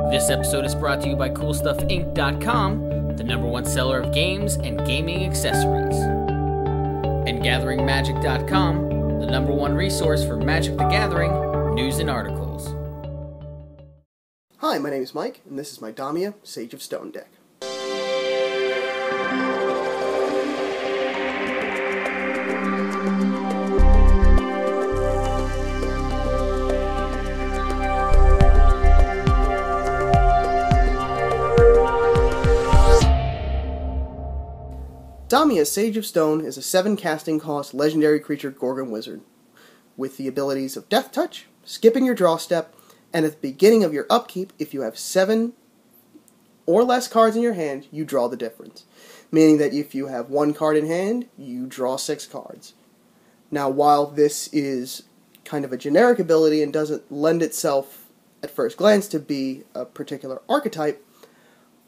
This episode is brought to you by CoolStuffInc.com, the #1 seller of games and gaming accessories. And GatheringMagic.com, the #1 resource for Magic the Gathering news and articles. Hi, my name is Mike, and this is my Damia Sage of Stone deck. Damia Sage of Stone is a 7 casting cost legendary creature Gorgon Wizard, with the abilities of Death Touch, skipping your draw step, and at the beginning of your upkeep, if you have 7 or less cards in your hand, you draw the difference. Meaning that if you have 1 card in hand, you draw 6 cards. Now, while this is kind of a generic ability and doesn't lend itself at first glance to be a particular archetype,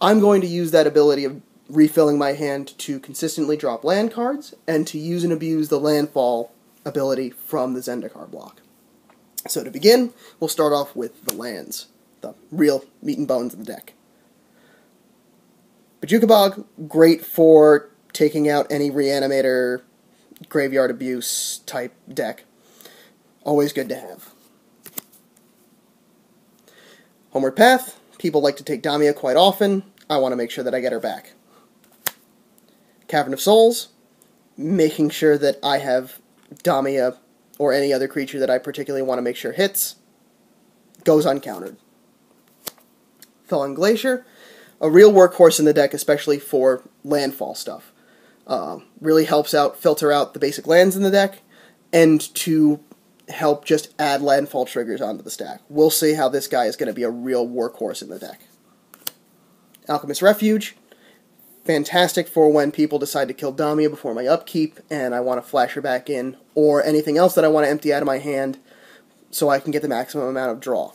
I'm going to use that ability of refilling my hand to consistently drop land cards, and to use and abuse the landfall ability from the Zendikar block. So to begin, we'll start off with the lands, the real meat and bones of the deck. Bojuka Bog, great for taking out any Reanimator, Graveyard Abuse type deck. Always good to have. Homeward Path, people like to take Damia quite often. I want to make sure that I get her back. Cavern of Souls, making sure that I have Damia or any other creature that I particularly want to make sure hits, goes uncountered. Thawing Glacier, a real workhorse in the deck, especially for landfall stuff. Really helps out filter out the basic lands in the deck, and to help just add landfall triggers onto the stack. We'll see how this guy is going to be a real workhorse in the deck. Alchemist Refuge, fantastic for when people decide to kill Damia before my upkeep, and I want to flash her back in, or anything else that I want to empty out of my hand, so I can get the maximum amount of draw.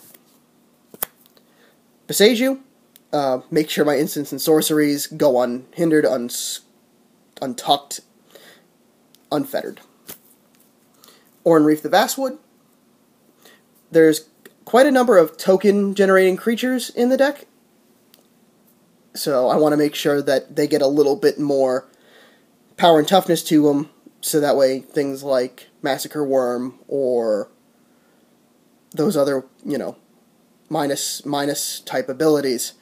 Boseiju, make sure my instants and sorceries go unhindered, untucked, unfettered. Oran-Rief the Vastwood, there's quite a number of token-generating creatures in the deck, so I want to make sure that they get a little bit more power and toughness to them, so that way things like Massacre Worm or those other, minus type abilities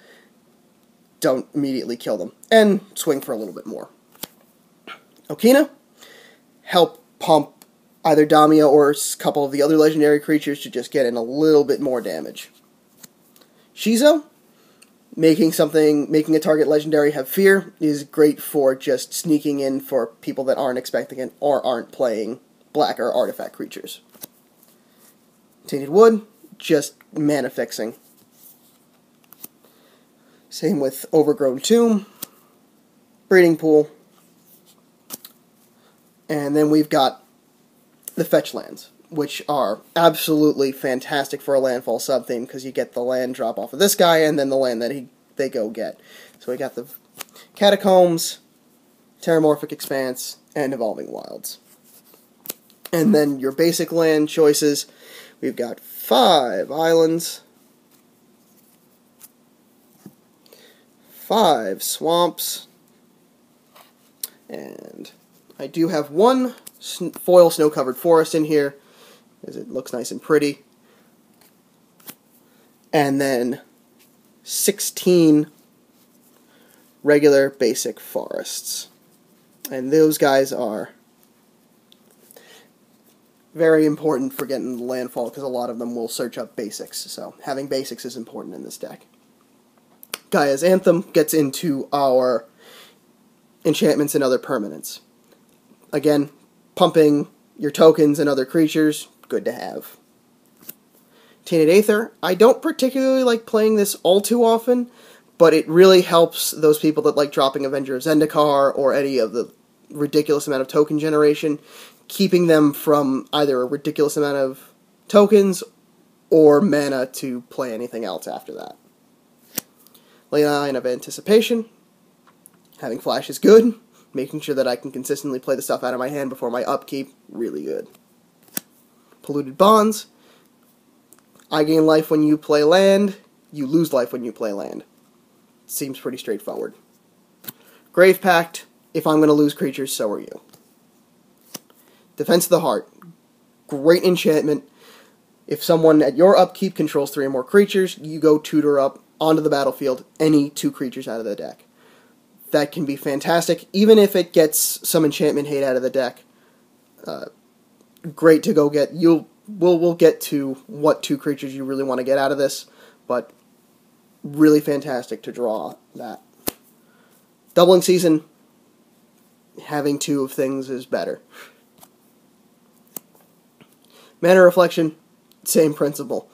don't immediately kill them, and swing for a little bit more. Okina, help pump either Damia or a couple of the other legendary creatures to just get in a little bit more damage. Shizo, making a target legendary have fear is great for just sneaking in for people that aren't expecting it or aren't playing black or artifact creatures. Tainted Wood, just mana fixing. Same with Overgrown Tomb, Breeding Pool, and then we've got the fetch lands, which are absolutely fantastic for a landfall sub-theme, because you get the land drop off of this guy, and then the land that they go get. So we got the Catacombs, Terramorphic Expanse, and Evolving Wilds. And then your basic land choices, we've got 5 islands, 5 swamps, and I do have 1 foil snow-covered forest in here, as it looks nice and pretty. And then 16 regular basic forests. And those guys are very important for getting the landfall, because a lot of them will search up basics. So having basics is important in this deck. Gaea's Anthem gets into our enchantments and other permanents. Again, pumping your tokens and other creatures, good to have. Tainted AEther, I don't particularly like playing this all too often, but it really helps those people that like dropping Avenger of Zendikar or any of the ridiculous amount of token generation, keeping them from either a ridiculous amount of tokens or mana to play anything else after that. Leyline of Anticipation, having flash is good. Making sure that I can consistently play the stuff out of my hand before my upkeep, really good. Polluted Bonds, I gain life when you play land, you lose life when you play land. Seems pretty straightforward. Grave Pact, if I'm going to lose creatures, so are you. Defense of the Heart, great enchantment. If someone at your upkeep controls 3 or more creatures, you go tutor up onto the battlefield any 2 creatures out of the deck. That can be fantastic, even if it gets some enchantment hate out of the deck. Great to go get. We'll get to what 2 creatures you really want to get out of this, but really fantastic to draw that. Doubling Season, having 2 of things is better. Mana Reflection, same principle.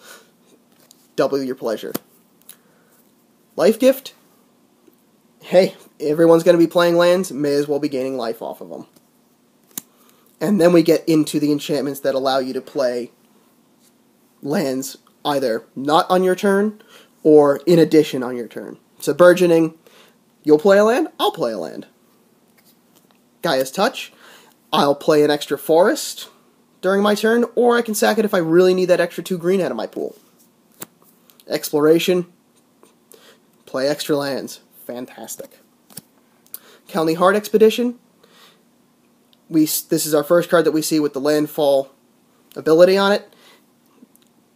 Double your pleasure. Lifegift, hey, everyone's going to be playing lands, may as well be gaining life off of them. And then we get into the enchantments that allow you to play lands either not on your turn or in addition on your turn. So Burgeoning, you'll play a land, I'll play a land. Gaia's Touch, I'll play an extra forest during my turn, or I can sack it if I really need that extra 2 green out of my pool. Exploration, play extra lands. Fantastic. County Heart Expedition, this is our first card that we see with the landfall ability on it.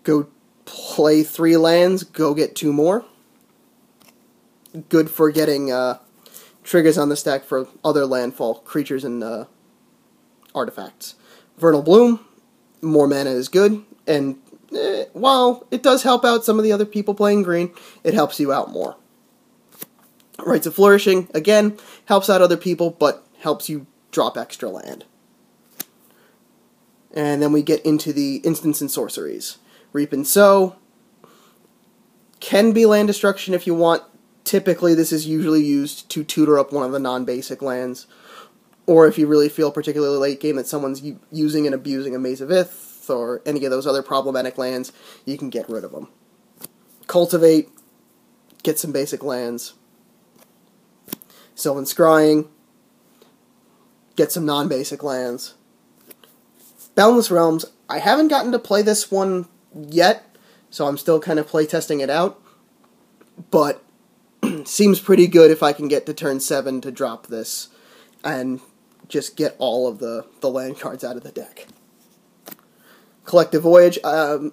Go play 3 lands, go get 2 more. Good for getting triggers on the stack for other landfall creatures and artifacts. Vernal Bloom, more mana is good, and while it does help out some of the other people playing green, it helps you out more. Rites of Flourishing, again, helps out other people, but helps you drop extra land. And then we get into the instants and sorceries. Reap and Sow can be land destruction if you want. Typically, this is usually used to tutor up one of the non-basic lands, or if you really feel particularly late game that someone's using and abusing a Maze of Ith, or any of those other problematic lands, you can get rid of them. Cultivate, get some basic lands. Sylvan Scrying, get some non-basic lands. Boundless Realms, I haven't gotten to play this one yet, so I'm still kind of playtesting it out, but seems pretty good if I can get to turn 7 to drop this and just get all of the land cards out of the deck. Collective Voyage, I'm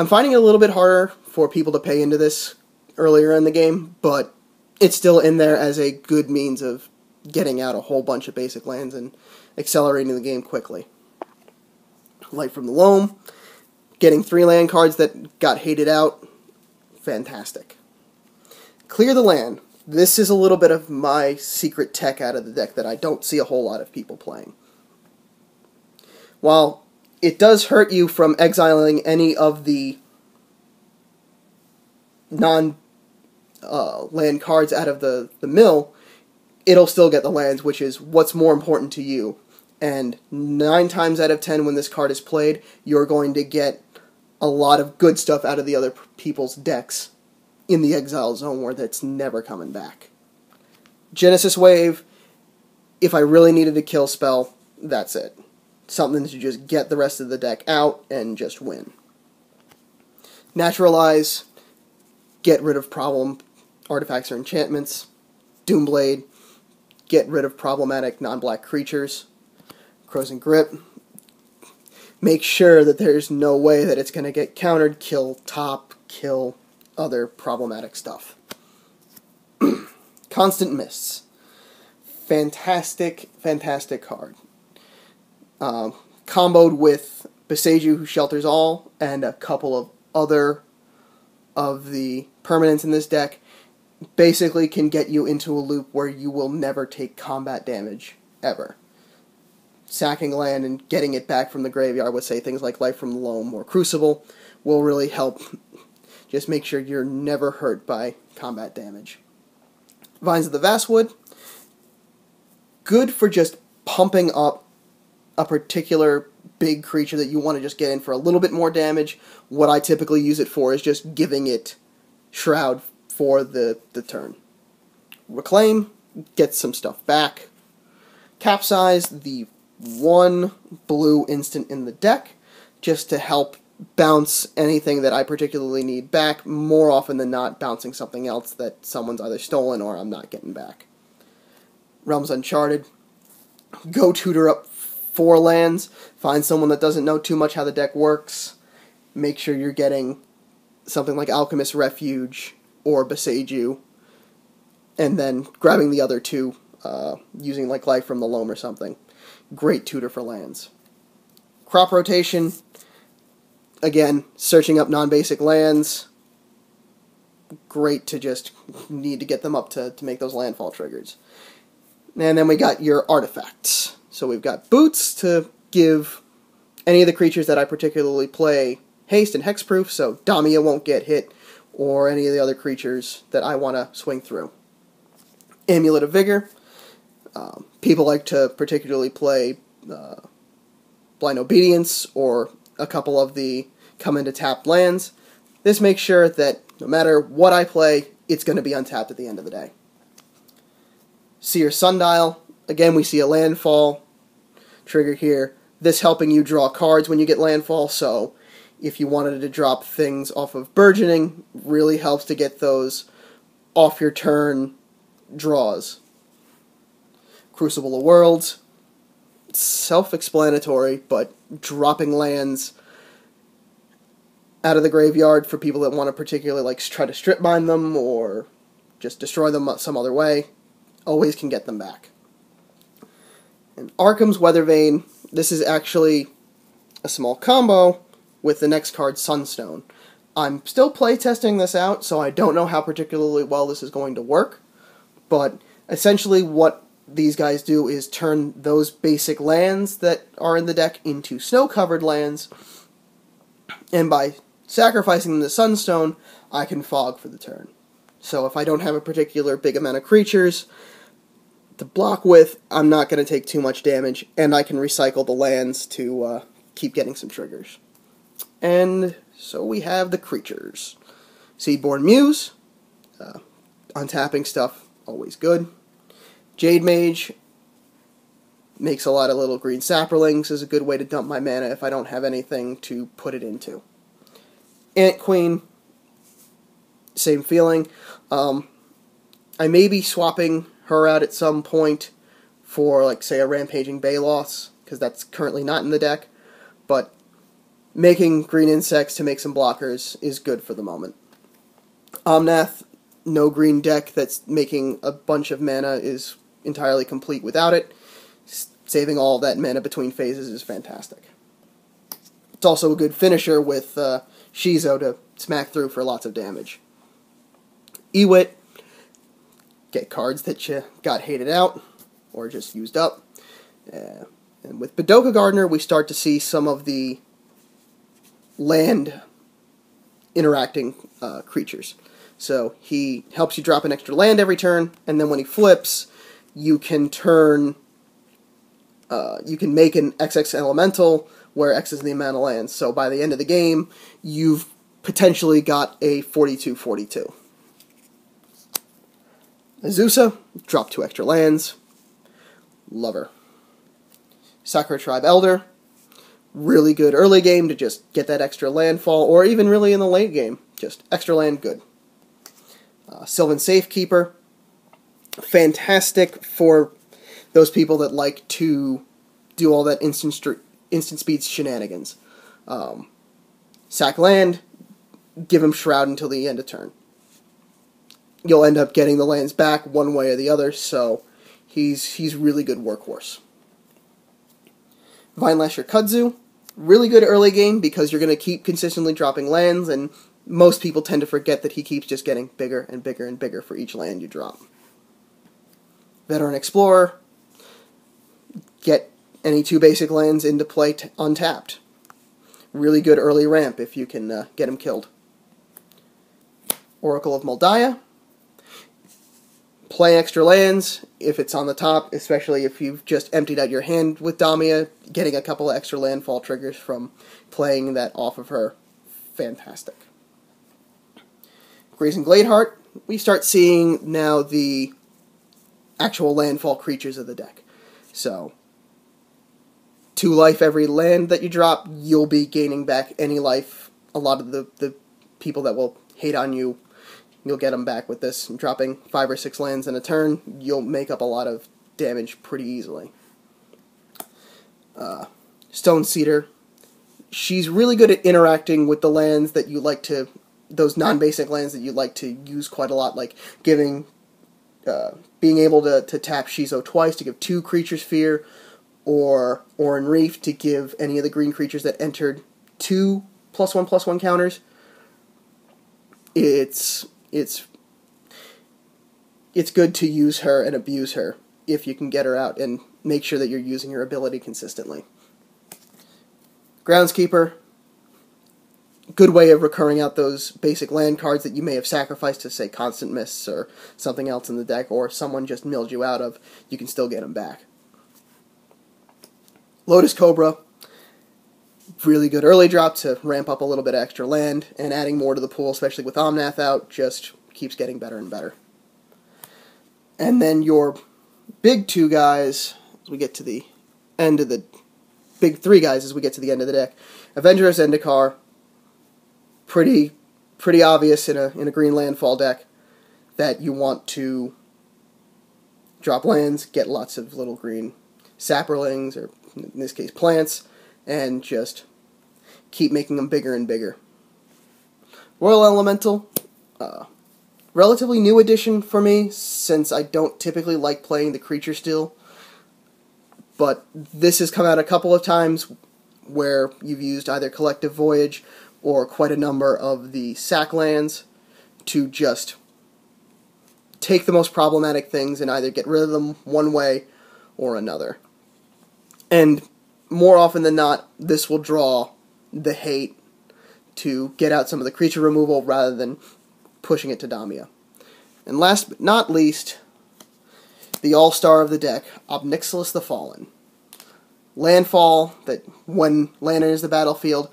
finding it a little bit harder for people to pay into this earlier in the game, but it's still in there as a good means of getting out a whole bunch of basic lands and accelerating the game quickly. Light from the Loam, getting 3 land cards that got hated out, fantastic. Clear the Land. This is a little bit of my secret tech out of the deck that I don't see a whole lot of people playing. While it does hurt you from exiling any of the non-land cards out of the mill, it'll still get the lands, which is what's more important to you. And 9 times out of 10 when this card is played, you're going to get a lot of good stuff out of the other people's decks in the exile zone where that's never coming back. Genesis Wave, if I really needed a kill spell, that's it. Something to just get the rest of the deck out and just win. Naturalize, get rid of problem artifacts or enchantments. Doomblade, get rid of problematic non-black creatures. Krosan Grip, make sure that there's no way that it's going to get countered, kill top, kill other problematic stuff. Constant Mists, fantastic, fantastic card. Comboed with Boseiju, who shelters all, and a couple of other of the permanents in this deck, basically can get you into a loop where you will never take combat damage, ever. Sacking land and getting it back from the graveyard with, say, things like Life from the Loam or Crucible will really help just make sure you're never hurt by combat damage. Vines of the Vastwood, good for just pumping up a particular big creature that you want to just get in for a little bit more damage. What I typically use it for is just giving it Shroud for the turn. Reclaim, get some stuff back. Capsize, the 1 blue instant in the deck, just to help bounce anything that I particularly need back, more often than not bouncing something else that someone's either stolen or I'm not getting back. Realms Uncharted. Go tutor up 4 lands, find someone that doesn't know too much how the deck works, make sure you're getting something like Alchemist, Refuge, or Boseiju, and then grabbing the other 2, using like Life from the Loam or something. Great tutor for lands. Crop rotation, again, searching up non-basic lands, great to just need to get them up to make those landfall triggers. And then we got your artifacts. So we've got Boots to give any of the creatures that I particularly play haste and hexproof, so Damia won't get hit, or any of the other creatures that I want to swing through. Amulet of Vigor. People like to particularly play Blind Obedience, or a couple of the come into tapped lands. This makes sure that no matter what I play, it's going to be untapped at the end of the day. Seer Sundial. Again, we see a landfall trigger here. This helping you draw cards when you get landfall, so if you wanted to drop things off of Burgeoning, really helps to get those off your turn draws. Crucible of Worlds. Self-explanatory, but dropping lands out of the graveyard for people that want to particularly like try to strip mine them or just destroy them some other way, always can get them back. And Arkham's Weathervane, this is actually a small combo with the next card, Sunstone. I'm still playtesting this out, so I don't know how particularly well this is going to work, but essentially what these guys do is turn those basic lands that are in the deck into snow-covered lands, and by sacrificing them to Sunstone, I can fog for the turn. So if I don't have a particular big amount of creatures to block with, I'm not going to take too much damage, and I can recycle the lands to keep getting some triggers. And so we have the creatures. Seedborn Muse, untapping stuff, always good. Jade Mage makes a lot of little green saplings, is a good way to dump my mana if I don't have anything to put it into. Ant Queen, same feeling. I may be swapping her out at some point for, like, say, a Rampaging Balos, because that's currently not in the deck, but making green insects to make some blockers is good for the moment. Omnath, no green deck that's making a bunch of mana is entirely complete without it. Saving all that mana between phases is fantastic. It's also a good finisher with Shizo to smack through for lots of damage. Ewit, get cards that you got hated out, or just used up. And with Bojuka Gardener, we start to see some of the land interacting creatures. So he helps you drop an extra land every turn, and then when he flips, you can turn, you can make an XX elemental, where X is the amount of lands. So by the end of the game, you've potentially got a 42/42. Azusa, drop 2 extra lands. Love her. Sakura Tribe Elder, really good early game to just get that extra landfall, or even really in the late game, just extra land, good. Sylvan Safekeeper, fantastic for those people that like to do all that instant speed shenanigans. Sack land, give him Shroud until the end of turn. You'll end up getting the lands back one way or the other, so he's really good workhorse. Vinelasher Kudzu, really good early game because you're going to keep consistently dropping lands, and most people tend to forget that he keeps just getting bigger and bigger and bigger for each land you drop. Veteran Explorer, get any 2 basic lands into play untapped. Really good early ramp if you can get him killed. Oracle of Moldiah, play extra lands if it's on the top, especially if you've just emptied out your hand with Damia, getting a couple of extra landfall triggers from playing that off of her, fantastic. Brazen Gladeheart, we start seeing now the actual landfall creatures of the deck. So, 2 life every land that you drop, you'll be gaining back any life. A lot of the people that will hate on you, you'll get them back with this. Dropping 5 or 6 lands in a turn, you'll make up a lot of damage pretty easily. Stone Cedar. She's really good at interacting with the lands that you like to, those non-basic lands that you like to use quite a lot, like being able to tap Shizo twice to give 2 creatures fear, or Oran-Rief to give any of the green creatures that entered 2 +1/+1 counters. It's good to use her and abuse her if you can get her out and make sure that you're using her ability consistently. Groundskeeper, good way of recurring out those basic land cards that you may have sacrificed to, say, Constant Mists or something else in the deck, or someone just milled you out of, you can still get them back. Lotus Cobra, really good early drop to ramp up a little bit of extra land, and adding more to the pool, especially with Omnath out, just keeps getting better and better. And then your big 2 guys, as we get to the end of the big 3 guys as we get to the end of the deck. Avenger of Zendikar, pretty obvious in a green landfall deck that you want to drop lands, get lots of little green sapperlings, or in this case plants, and just keep making them bigger and bigger. Royal Elemental, relatively new addition for me, since I don't typically like playing the creature steel. But this has come out a couple of times where you've used either Collective Voyage or quite a number of the sack lands to just take the most problematic things and either get rid of them one way or another. And more often than not, this will draw the hate to get out some of the creature removal rather than pushing it to Damia. And last but not least, the all-star of the deck, Obnixilis the Fallen. Landfall, that when land enters the battlefield,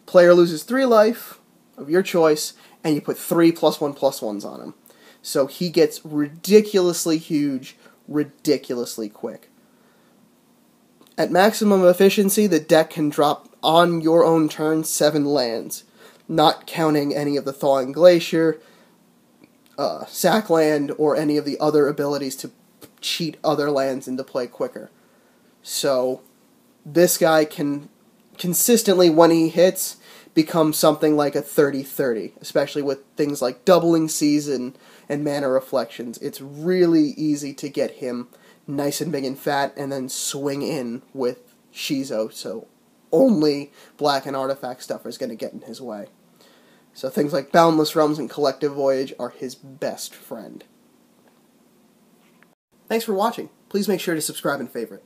player loses 3 life of your choice, and you put 3 +1/+1s on him. So he gets ridiculously huge, ridiculously quick. At maximum efficiency, the deck can drop on your own turn 7 lands, not counting any of the Thawing Glacier, sack land, or any of the other abilities to cheat other lands into play quicker. So this guy can consistently, when he hits, become something like a 30/30, especially with things like Doubling Season and Mana Reflections. It's really easy to get him nice and big and fat, and then swing in with Shizo, so only black and artifact stuff is going to get in his way. So things like Boundless Realms and Collective Voyage are his best friend. Thanks for watching. Please make sure to subscribe and favorite.